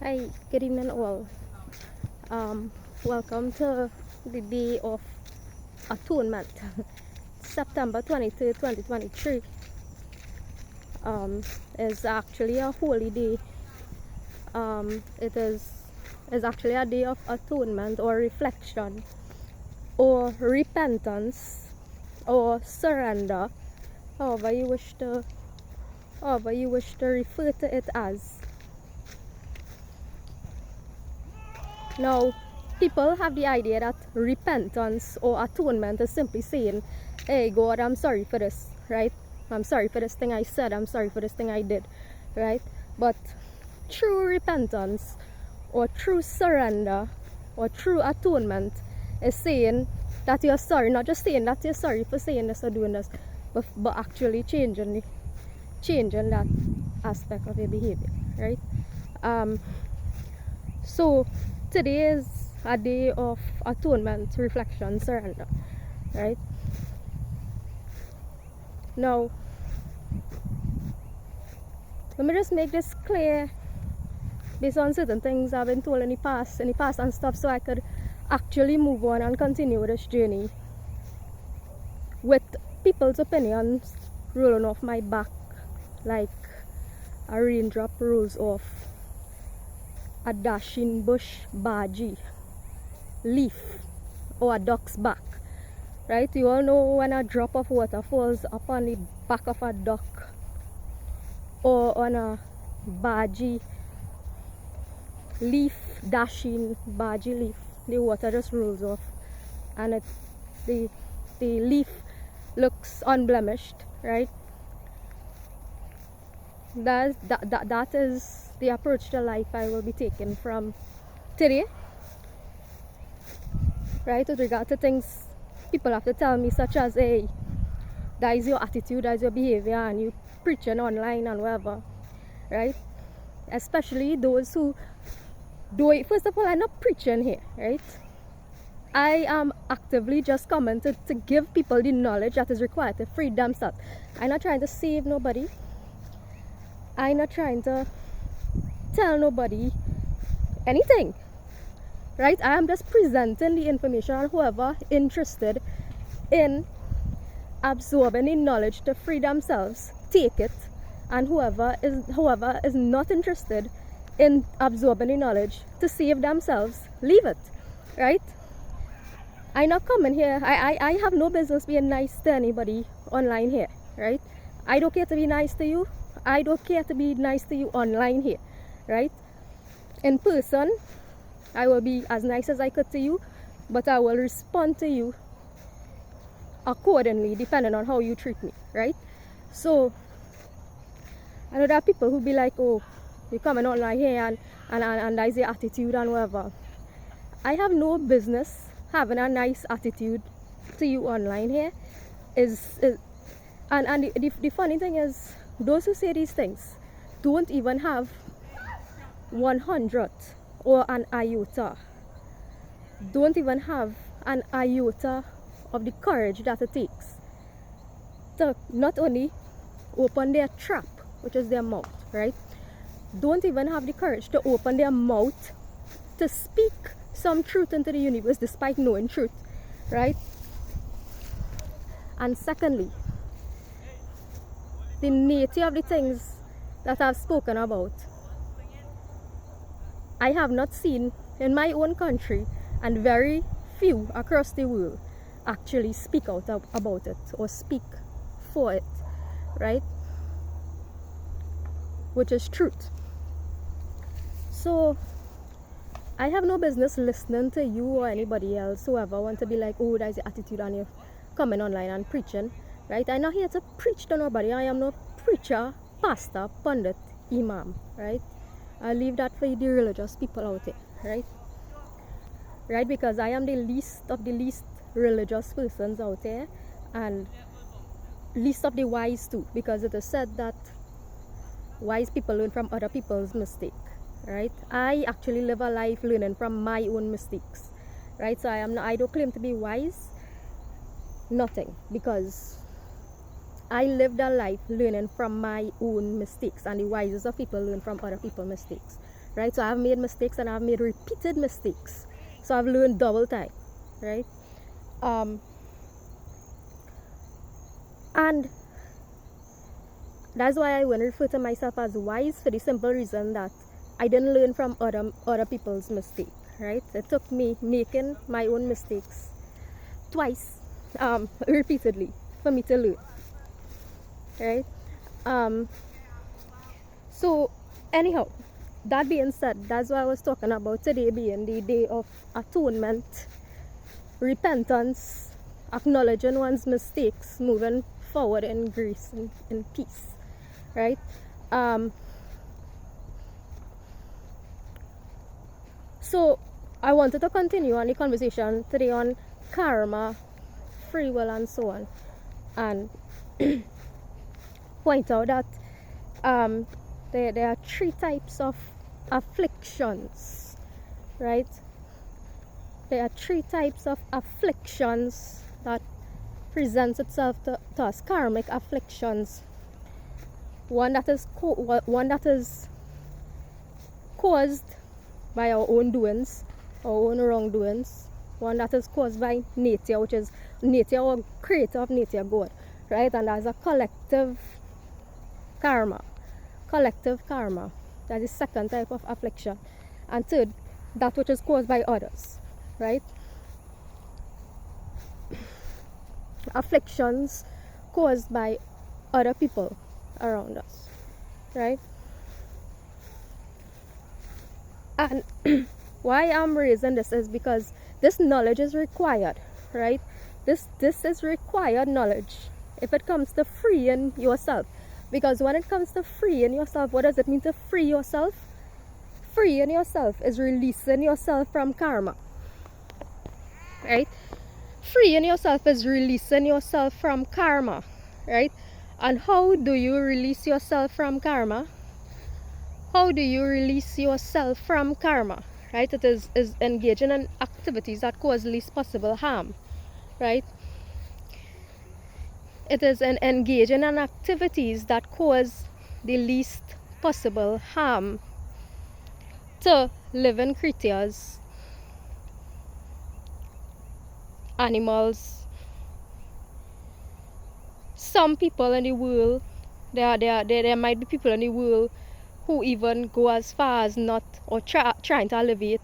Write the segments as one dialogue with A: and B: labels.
A: Hi, good evening all. Welcome to the day of Atonement, September 23rd, 2023. Is actually a holy day. It is actually a day of atonement or reflection or repentance or surrender, however you wish to refer to it as. Now, people have the idea that repentance or atonement is simply saying, hey God, I'm sorry for this, right? I'm sorry for this thing I said, I'm sorry for this thing I did, right? But true repentance or true surrender or true atonement is saying that you're sorry, not just saying that you're sorry for saying this or doing this, but actually changing that aspect of your behavior, right? So today is a day of atonement, reflection, surrender, right? Now, let me just make this clear based on certain things I've been told in the past and stuff, so I could actually move on and continue this journey with people's opinions rolling off my back like a raindrop rolls off a dashing bush bhaji leaf or a duck's back, right? You all know when a drop of water falls upon the back of a duck or on a bhaji leaf, dashing bhaji leaf, the water just rolls off and the leaf looks unblemished, right? That is the approach to life I will be taking from today, right? With regard to things people have to tell me, such as, hey, that is your attitude, that is your behavior, and you preaching online and whatever, right? Especially those who do it. First of all, I'm not preaching here, right? I am actively just coming to give people the knowledge that is required to free themselves. I'm not trying to save nobody. I'm not trying to tell nobody anything, right? I am just presenting the information, and whoever interested in absorbing the knowledge to free themselves, take it, and whoever is not interested in absorbing the knowledge to save themselves, leave it, right? I not coming here. I have no business being nice to anybody online here, right? I don't care to be nice to you. I don't care to be nice to you online here, right? In person, I will be as nice as I could to you, but I will respond to you accordingly depending on how you treat me, right? So I know there are people who be like, oh, you're coming online here and that's your attitude and whatever. I have no business having a nice attitude to you online here. And the funny thing is, those who say these things don't even have 100 or an iota, don't even have an iota of the courage that it takes to not only open their trap, which is their mouth, right? Don't even have the courage to open their mouth to speak some truth into the universe despite knowing truth, right? And secondly, the nature of the things that I've spoken about, I have not seen in my own country, and very few across the world actually speak out about it or speak for it, right? Which is truth. So I have no business listening to you or anybody else, whoever want to be like, oh, that's the attitude, and you're coming online and preaching, right? I'm not here to preach to nobody. I am no preacher, pastor, pundit, imam, right? I leave that for the religious people out there, right? Right, because I am the least of the least religious persons out there, and least of the wise too, because it is said that wise people learn from other people's mistakes, right? I actually live a life learning from my own mistakes, right? So I don't claim to be wise, nothing, because I lived a life learning from my own mistakes, and the wisest of people learn from other people's mistakes, right? So I've made mistakes and I've made repeated mistakes. So I've learned double time, right? And that's why I wouldn't refer to myself as wise, for the simple reason that I didn't learn from other people's mistakes, right? It took me making my own mistakes twice, repeatedly, for me to learn, right? So anyhow, that being said, that's why I was talking about today being the day of atonement, repentance, acknowledging one's mistakes, moving forward in grace and in peace, right? So I wanted to continue on the conversation today on karma, free will, and so on, and point out that there are three types of afflictions, right? There are three types of afflictions that presents itself to us, karmic afflictions. One that is caused by our own doings, our own wrongdoings. One that is caused by nature, which is nature or creator of nature, God, right? And that's a collective karma. Collective karma. That is the second type of affliction. And third, that which is caused by others, right? Afflictions caused by other people around us, right? And why I'm raising this is because this knowledge is required, right? This is required knowledge if it comes to freeing yourself. Because when it comes to freeing yourself, what does it mean to free yourself? Freeing yourself is releasing yourself from karma, right? Freeing yourself is releasing yourself from karma, right? And how do you release yourself from karma? How do you release yourself from karma, right? It is engaging in activities that cause least possible harm, right? It is engaging in activities that cause the least possible harm to living creatures, animals. Some people in the world, there might be people in the world who even go as far as not or trying to alleviate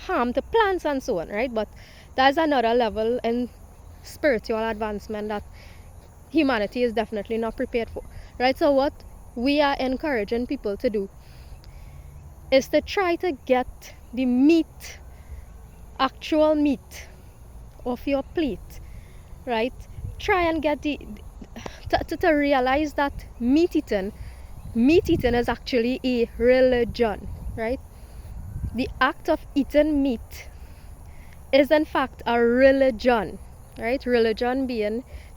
A: harm to plants and so on, right? But that's another level in spiritual advancement that humanity is definitely not prepared for, right? So what we are encouraging people to do is to try to get the meat, actual meat of your plate, right? Try and get to realize that meat eating is actually a religion, right? The act of eating meat is in fact a religion, right?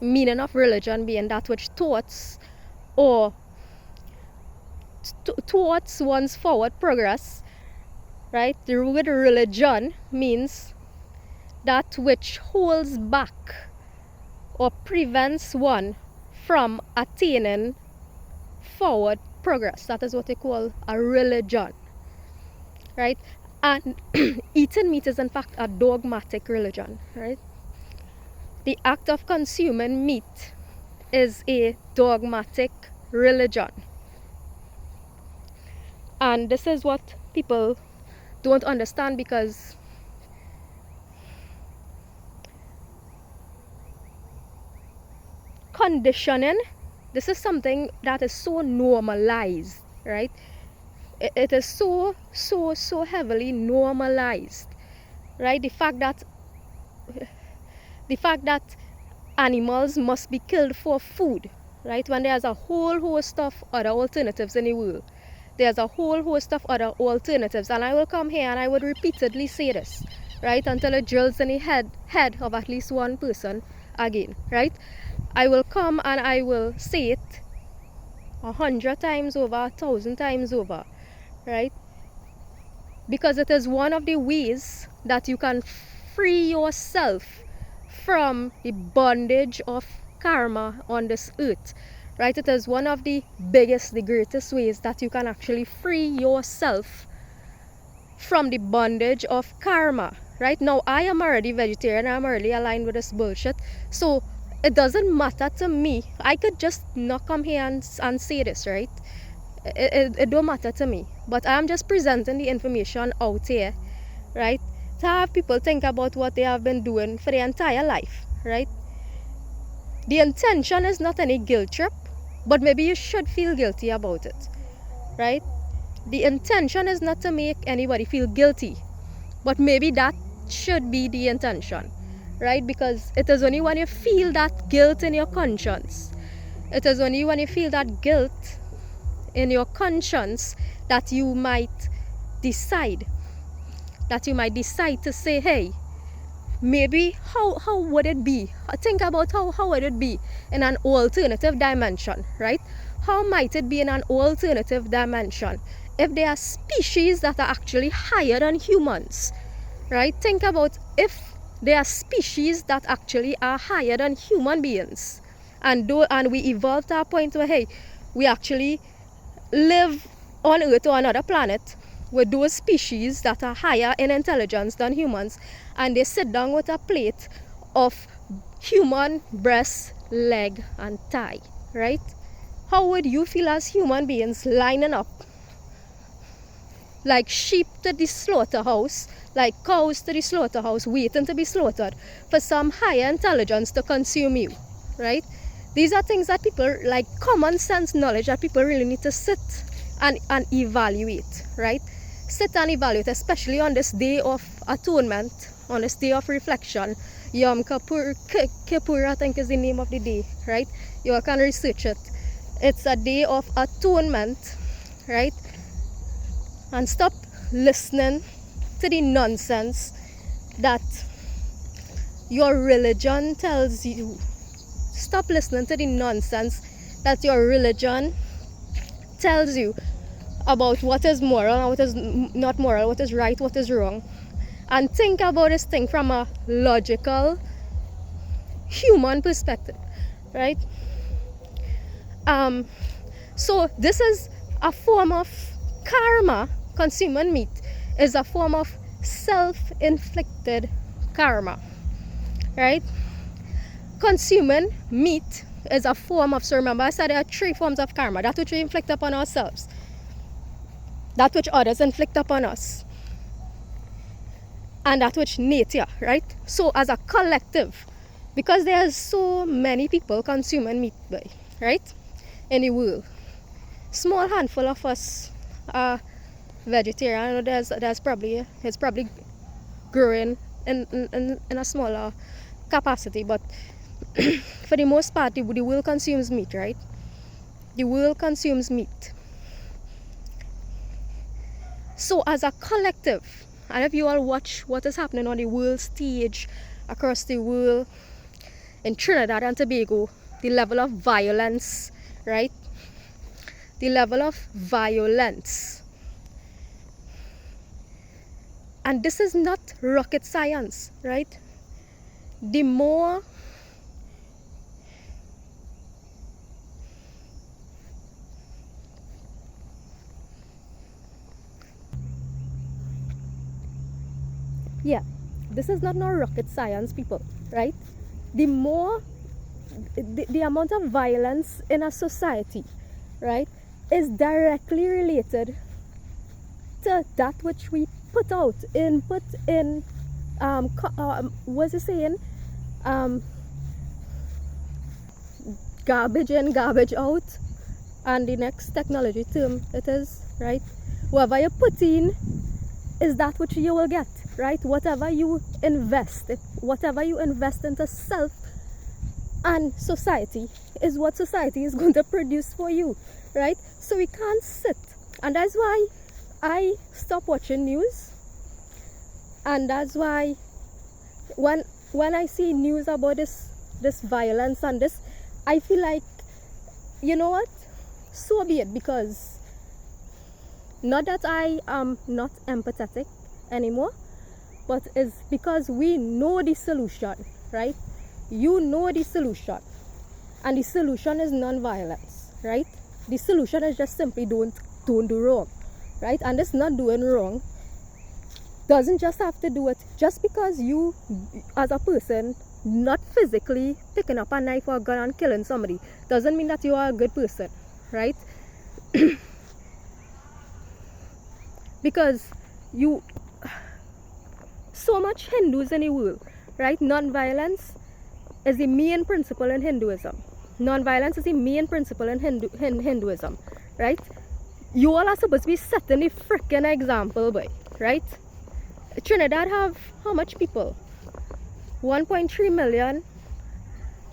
A: Meaning of religion being that which thoughts or towards one's forward progress, right? The word religion means that which holds back or prevents one from attaining forward progress. That is what they call a religion, right? And eating meat is in fact a dogmatic religion, right? The act of consuming meat is a dogmatic religion. And this is what people don't understand, because conditioning, this is something that is so normalized, right? It is so heavily normalized, right? The fact that animals must be killed for food, right? When there's a whole host of other alternatives in the world. There's a whole host of other alternatives, and I will come here and I would repeatedly say this, right, until it drills in the head of at least one person again, right? I will come and I will say it 100 times over, 1,000 times over, right? Because it is one of the ways that you can free yourself from the bondage of karma on this earth, right? It is one of the biggest, the greatest ways that you can actually free yourself from the bondage of karma. Right now, I am already vegetarian. I'm already aligned with this bullshit. So it doesn't matter to me. I could just not come here and say this, right? It don't matter to me. But I'm just presenting the information out here, right? To have people think about what they have been doing for their entire life, right? The intention is not any guilt trip, but maybe you should feel guilty about it, right? The intention is not to make anybody feel guilty, but maybe that should be the intention, right? Because it is only when you feel that guilt in your conscience, it is only when you feel that guilt in your conscience that you might decide to say, hey, maybe how would it be? Think about how would it be in an alternative dimension, right? How might it be in an alternative dimension if there are species that are actually higher than humans, right? Think about if there are species that actually are higher than human beings, and we evolved to a point where, hey, we actually live on Earth or another planet with those species that are higher in intelligence than humans, and they sit down with a plate of human breast, leg, and thigh, right? How would you feel as human beings lining up like sheep to the slaughterhouse, like cows to the slaughterhouse, waiting to be slaughtered for some higher intelligence to consume you, right? These are things that people, like common sense knowledge, that people really need to sit and evaluate, right? Sit and evaluate, especially on this day of atonement, on this day of reflection. Yom Kippur, I think is the name of the day, right? You all can research it. It's a day of atonement, right? And stop listening to the nonsense that your religion tells you. Stop listening to the nonsense that your religion tells you about what is moral and what is not moral, what is right, what is wrong. And think about this thing from a logical, human perspective, right? So this is a form of karma. Consuming meat is a form of self-inflicted karma, right? Consuming meat is a form of, so remember I said there are 3 forms of karma: that which we inflict upon ourselves, that which others inflict upon us, and that which nature, right? So as a collective, because there's so many people consuming meat, right, in the world, small handful of us are vegetarian. I know there's probably, it's probably growing in a smaller capacity, but for the most part the world consumes meat, right? The world consumes meat. So as a collective, and if you all watch what is happening on the world stage across the world, in Trinidad and Tobago, the level of violence, right? The level of violence. And this is not rocket science, right? The more this is not no rocket science, people, right? The more the amount of violence in a society, right, is directly related to that which we put out, input in, what's it saying, garbage in, garbage out, and the next technology term it is, right? Whatever you put in is that which you will get, right? Whatever you invest into self and society is what society is going to produce for you, right? So we can't sit, and that's why I stop watching news, and that's why when I see news about this violence and this, I feel like, you know what, so be it, because not that I am not empathetic anymore, but it's because we know the solution, right? You know the solution, and the solution is non-violence, right? The solution is just simply don't do wrong, right? And this not doing wrong doesn't just have to do it. Just because you, as a person, not physically picking up a knife or a gun and killing somebody, doesn't mean that you are a good person, right? Because so much Hindus in the world, right? Non-violence is the main principle in Hinduism. Non-violence is the main principle in Hinduism, right? You all are supposed to be setting the freaking example, boy, right? Trinidad have how much people? 1.3 million.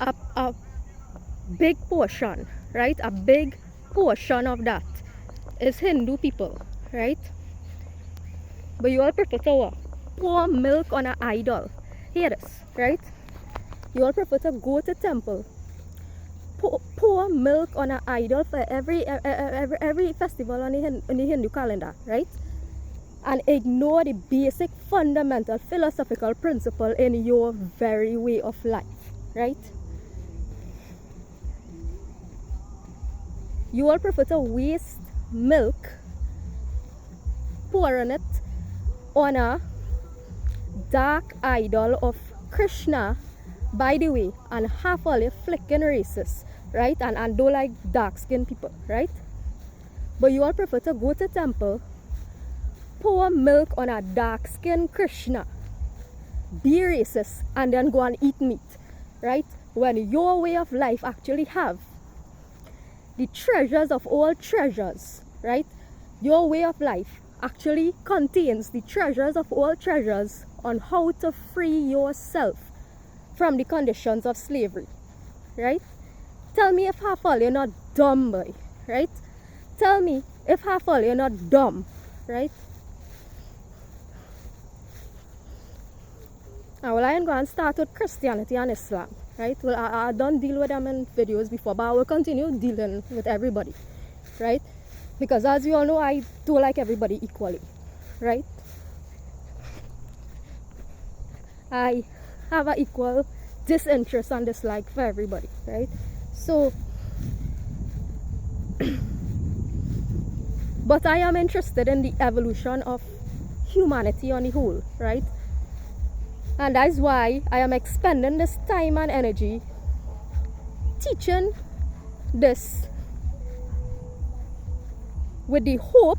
A: A big portion, right? A big portion of that is Hindu people, right? But you all prefer to pour milk on an idol. Hear this, right? You all prefer to go to temple, pour milk on an idol for every festival on the Hindu calendar, right? And ignore the basic fundamental philosophical principle in your very way of life, right? You all prefer to waste milk, pouring it on a dark idol of Krishna, by the way, and half all you flicking racist, right? And don't like dark skinned people, right? But you all prefer to go to temple, pour milk on a dark skinned Krishna, be racist, and then go and eat meat, right? When your way of life actually have the treasures of all treasures, right? Your way of life actually contains the treasures of all treasures on how to free yourself from the conditions of slavery, right? Tell me if half all you're not dumb, boy, right? Tell me if half all you're not dumb, right? Well, I ain't going to start with Christianity and Islam, right? Well, I don't deal with them in videos before, but I will continue dealing with everybody, right? Because as you all know, I do like everybody equally, right? I have an equal disinterest and dislike for everybody, right? So, but I am interested in the evolution of humanity on the whole, right? And that's why I am expending this time and energy teaching this with the hope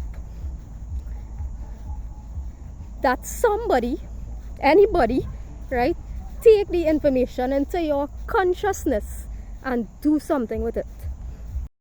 A: that somebody, anybody, right, take the information into your consciousness and do something with it.